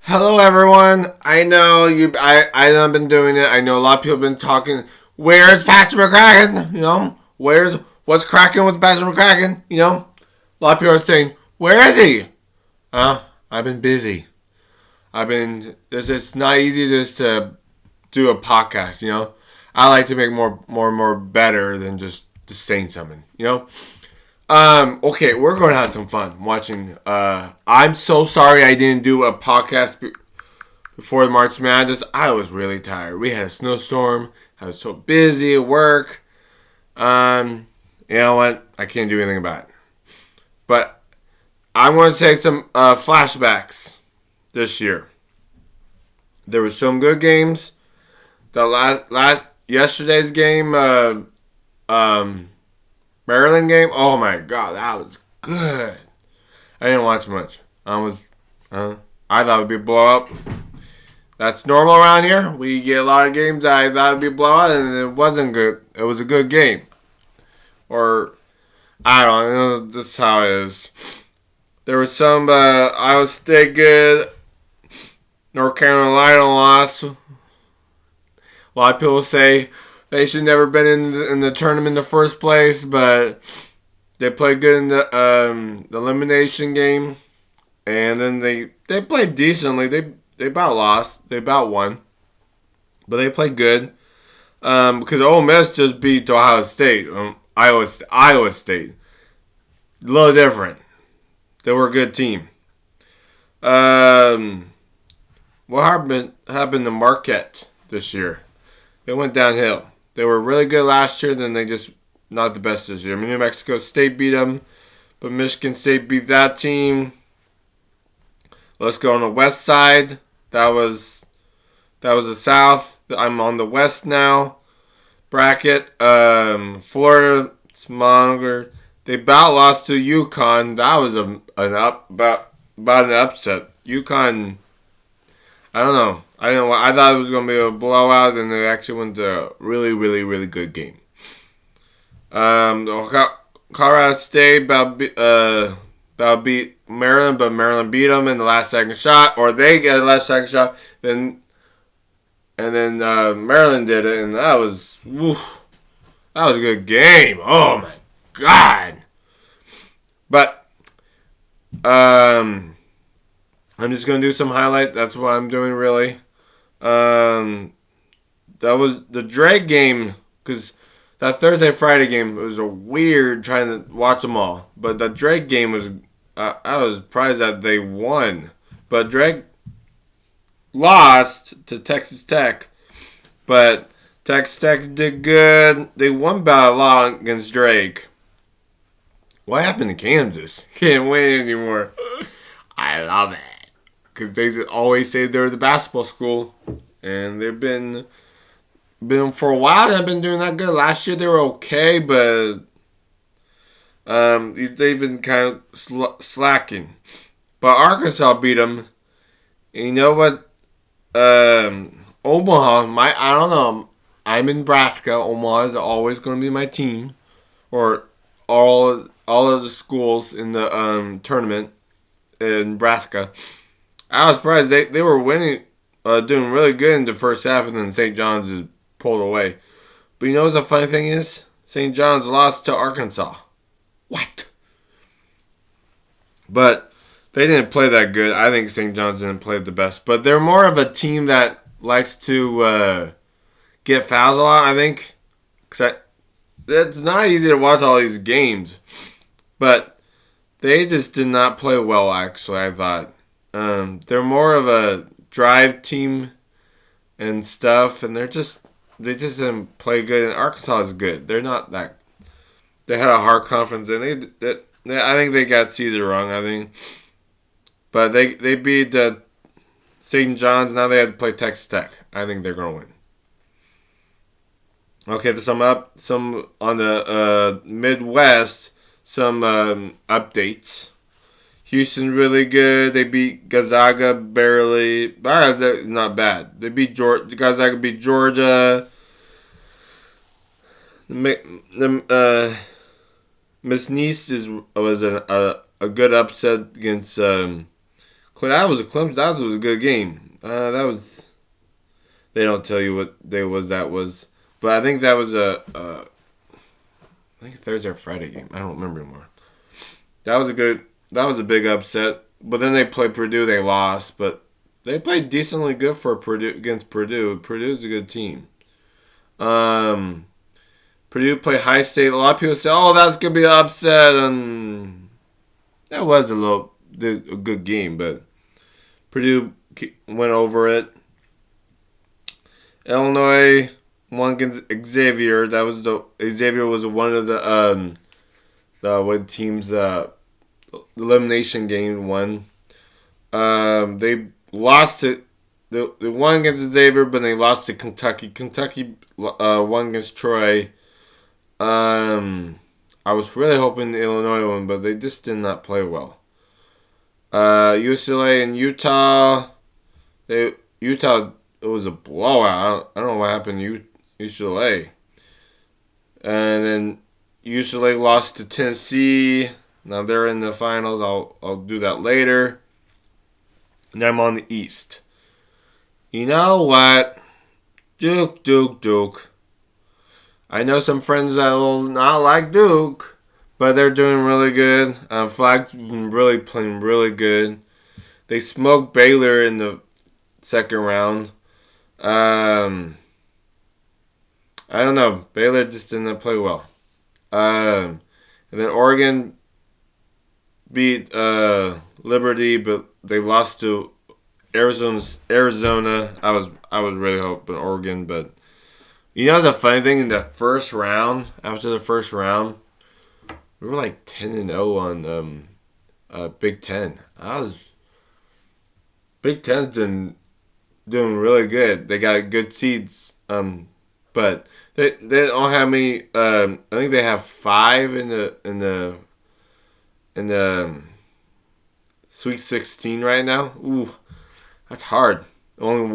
Hello, everyone. I know you. I've been doing it. I know a lot of people have been talking. Where's Patrick McCracken? What's cracking with Patrick McCracken? A lot of people are saying, where is he? I've been busy. I've been. It's not easy just to do a podcast. I like to make more better than just saying something. Okay, we're going to have some fun watching. I'm so sorry I didn't do a podcast before the March Madness. I was really tired. We had a snowstorm. I was so busy at work. You know what? I can't do anything about it. But I'm going to take some flashbacks this year. There were some good games. The last yesterday's game, Maryland game. Oh my god, that was good. I didn't watch much. I thought it would be a blow up. That's normal around here. We get a lot of games that I thought would be a blowout, and it wasn't good. It was a good game. Or, I don't know. This is how it is. There was some Iowa State good. North Carolina lost. A lot of people say they should never been in the tournament in the first place, but they played good in the elimination game, and then they played decently. They about lost. They about won. But they played good. Because Ole Miss just beat Ohio State. Iowa State. A little different. They were a good team. What happened to Marquette this year? They went downhill. They were really good last year, then they just not the best this year. New Mexico State beat them, but Michigan State beat that team. Let's go on the west side. That was the South. I'm on the West now. Bracket. Florida, Smonger. They about lost to UConn. That was about an upset. UConn. I don't know. I thought it was gonna be a blowout, and it actually went to a really, really, really good game. Colorado State about beat Maryland, but Maryland beat them in the last second shot, or they get the last second shot. Then Maryland did it, and that was a good game. Oh my god! But I'm just gonna do some highlight. That's what I'm doing really. That was the Drake game, because that Thursday Friday game was a weird trying to watch them all. But the Drake game was I was surprised that they won, but Drake lost to Texas Tech. But Texas Tech did good. They won by a lot against Drake. What happened to Kansas? Can't win anymore. I love it. Because they always say they're the basketball school. And they've been for a while. They've been doing that good. Last year they were okay, but they've been kind of slacking. But Arkansas beat them. And you know what? Omaha, I don't know. I'm in Nebraska. Omaha is always going to be my team, or all of the schools in the tournament in Nebraska. I was surprised they were winning, doing really good in the first half, and then St. John's just pulled away. But you know what the funny thing is? St. John's lost to Arkansas. What? But they didn't play that good. I think St. John's didn't play the best. But they're more of a team that likes to get fouls a lot, I think. Because it's not easy to watch all these games. But they just did not play well, actually, I thought. They're more of a drive team and stuff, and they just didn't play good. And Arkansas is good. They're not that. They had a hard conference, and I think they got seeded wrong. I think, but they beat St. John's. Now they have to play Texas Tech. I think they're gonna win. Okay, to sum up, some on the Midwest, some updates. Houston really good. They beat Gonzaga barely. But not bad. They beat Gonzaga beat Georgia. Miss Nice was a good upset against That was a Clemson. That was a good game. That was. They don't tell you what day was that was, but I think that was I think a Thursday or Friday game. I don't remember anymore. That was a good. That was a big upset. But then they played Purdue. They lost, but they played decently good for Purdue against Purdue. Purdue's a good team. Purdue played High State. A lot of people say, "Oh, that's gonna be an upset," and that was a good game, but Purdue went over it. Illinois won against Xavier. That was Xavier was one of the what teams elimination game won. They lost to they won against Xavier, but they lost to Kentucky. Kentucky won against Troy. I was really hoping the Illinois won, but they just did not play well. UCLA and Utah. Utah, it was a blowout. I don't know what happened to UCLA. And then UCLA lost to Tennessee. Now they're in the finals. I'll do that later. And I'm on the East. You know what? Duke. I know some friends that will not like Duke, but they're doing really good. Flag's been really playing really good. They smoked Baylor in the second round. I don't know. Baylor just didn't play well. And then Oregon beat Liberty, but they lost to Arizona. I was really hoping Oregon, but you know the funny thing in the first round, after the first round, we were like 10-0 on Big Ten. Big Ten's doing really good. They got good seeds, but they don't have many. I think they have 5 in the Sweet 16 right now. Ooh, that's hard. Only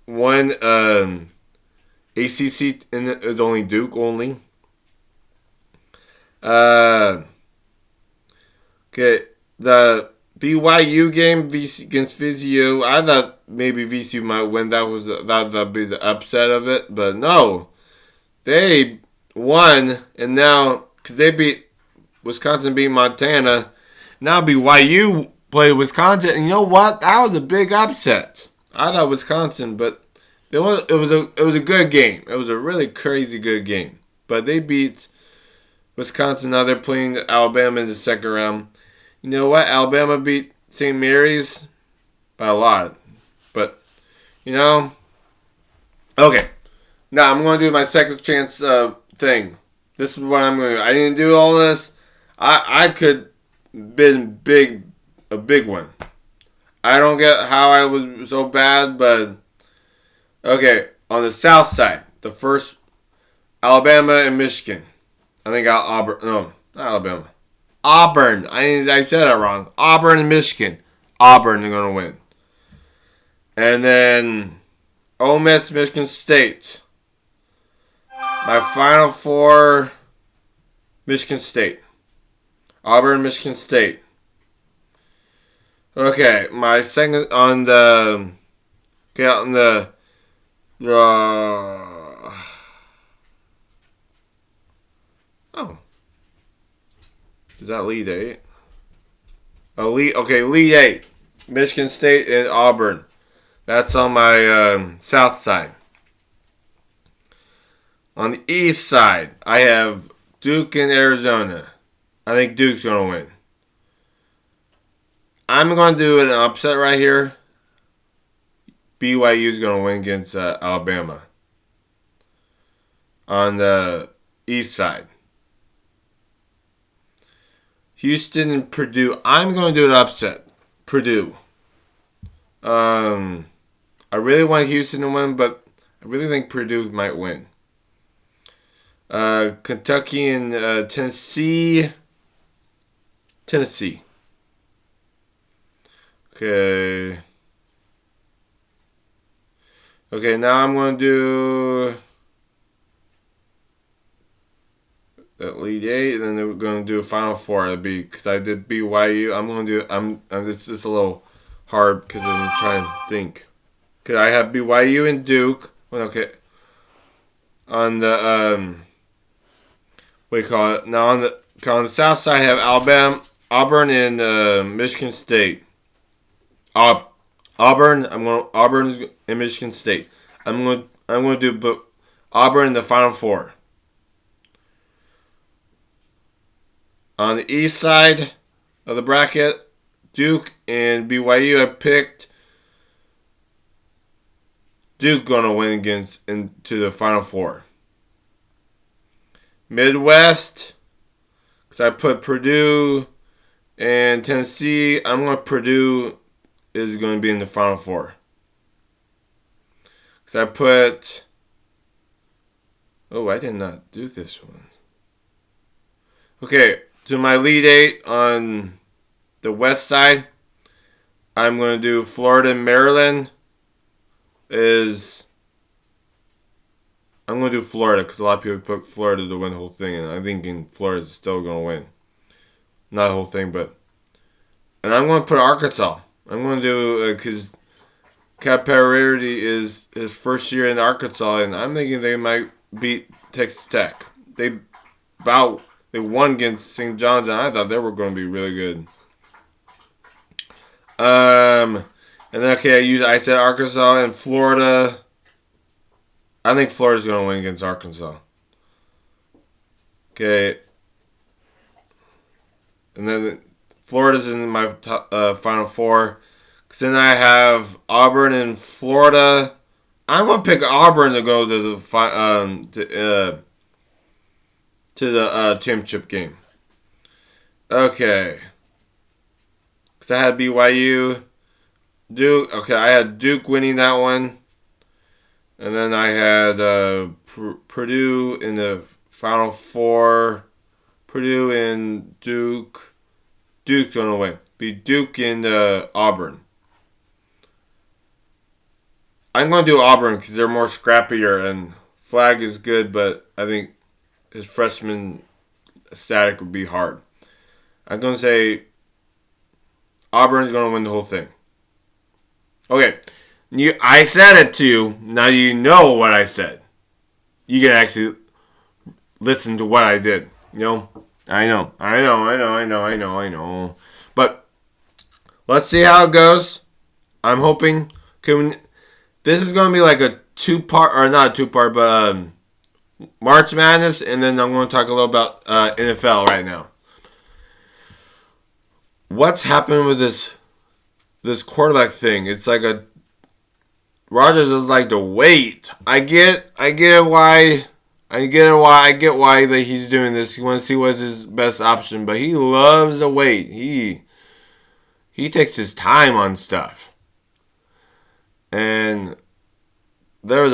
one ACC is only Duke only. Okay, the BYU game against VCU. I thought maybe VCU might win. That'd be the upset of it, but no, they won, and now because they beat Wisconsin, beat Montana. Now BYU played Wisconsin, and you know what? That was a big upset. I thought Wisconsin, but it was a good game. It was a really crazy good game. But they beat Wisconsin. Now they're playing Alabama in the second round. You know what? Alabama beat St. Mary's by a lot. But, you know. Okay. Now I'm going to do my second chance thing. This is what I'm going to do. I didn't do all this. I could been a big one. I don't get how I was so bad, but okay. On the south side, the first Alabama and Michigan. I think Auburn. No, not Alabama. Auburn. I said it wrong. Auburn and Michigan. Auburn are gonna win. And then Ole Miss, Michigan State. My final 4. Michigan State. Auburn, Michigan State. Okay, my second on the. Okay, on the. Oh. Is that lead 8? Oh, lead 8. Michigan State and Auburn. That's on my south side. On the east side, I have Duke and Arizona. I think Duke's going to win. I'm going to do an upset right here. BYU's going to win against Alabama. On the east side. Houston and Purdue. I'm going to do an upset. Purdue. I really want Houston to win, but I really think Purdue might win. Kentucky and Tennessee. Tennessee. Okay. Okay, now I'm going to do that lead 8, and then we're going to do a final 4. That'd be because I did BYU. I'm going to do. It's just a little hard because I'm trying to think. Because I have BYU and Duke. Well, okay. On the, what do you call it? Now on the south side, I have Alabama, Auburn, and Michigan State. Auburn is in Michigan State. I'm going to do Auburn in the Final Four. On the east side of the bracket, Duke and BYU. I picked Duke going to win into the Final Four. Midwest, because I put Purdue and Tennessee. I'm going to Purdue is going to be in the Final Four. Because I put... Oh, I did not do this one. Okay, to my Elite Eight on the west side, I'm going to do Florida and Maryland. I'm going to do Florida because a lot of people put Florida to win the whole thing, and I'm thinking Florida's still going to win. Not the whole thing, but... And I'm going to put Arkansas. I'm going to do... Because Calipari is his first year in Arkansas, and I'm thinking they might beat Texas Tech. They won against St. John's, and I thought they were going to be really good. And then, okay, I said Arkansas and Florida. I think Florida's going to win against Arkansas. Okay. And then Florida's in my Final Four. Because then I have Auburn and Florida. I'm going to pick Auburn to go to the championship game. Okay. Because I had BYU. Duke. Okay, I had Duke winning that one. And then I had Purdue in the Final Four. Purdue and Duke. Duke's going to win. Be Duke and Auburn. I'm going to do Auburn because they're more scrappier. And Flag is good, but I think his freshman static would be hard. I'm going to say Auburn's going to win the whole thing. Okay. I said it to you. Now you know what I said. You can actually listen to what I did. You know? I know. But let's see how it goes. I'm hoping. This is going to be like a two-part, or not a two-part, but March Madness, and then I'm going to talk a little about NFL right now. What's happened with this quarterback thing? It's like Rodgers is like the wait. I get why that he's doing this. He wants to see what's his best option, but he loves the wait. He takes his time on stuff. And because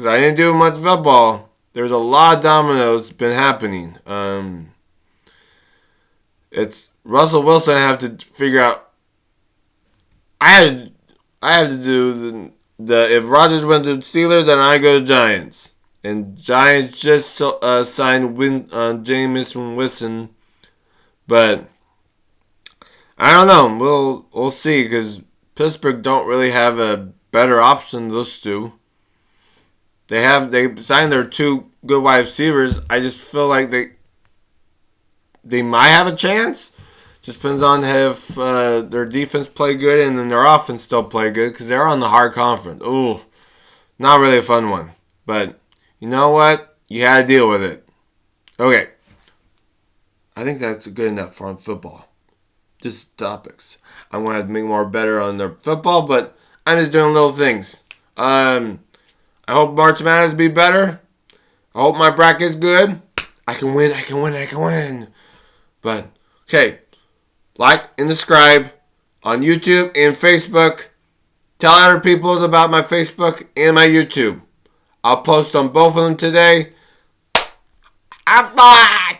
I didn't do much football, there's a lot of dominoes been happening. It's Russell Wilson. I have to figure out. I have to do the if Rodgers went to the Steelers, then I go to Giants. And Giants just signed Jameis Winston, but I don't know. We'll see because Pittsburgh don't really have a better option than those two. They signed their two good wide receivers. I just feel like they might have a chance. Just depends on if their defense play good and then their offense still play good because they're on the hard conference. Ooh, not really a fun one. But you know what? You had to deal with it. Okay. I think that's good enough for on football. Just topics. I'm going to have to make more better on their football, but I'm just doing little things. I hope March Madness be better. I hope my bracket's good. I can win. But, okay. Like and subscribe on YouTube and Facebook. Tell other people about my Facebook and my YouTube. I'll post on both of them today. Have fun!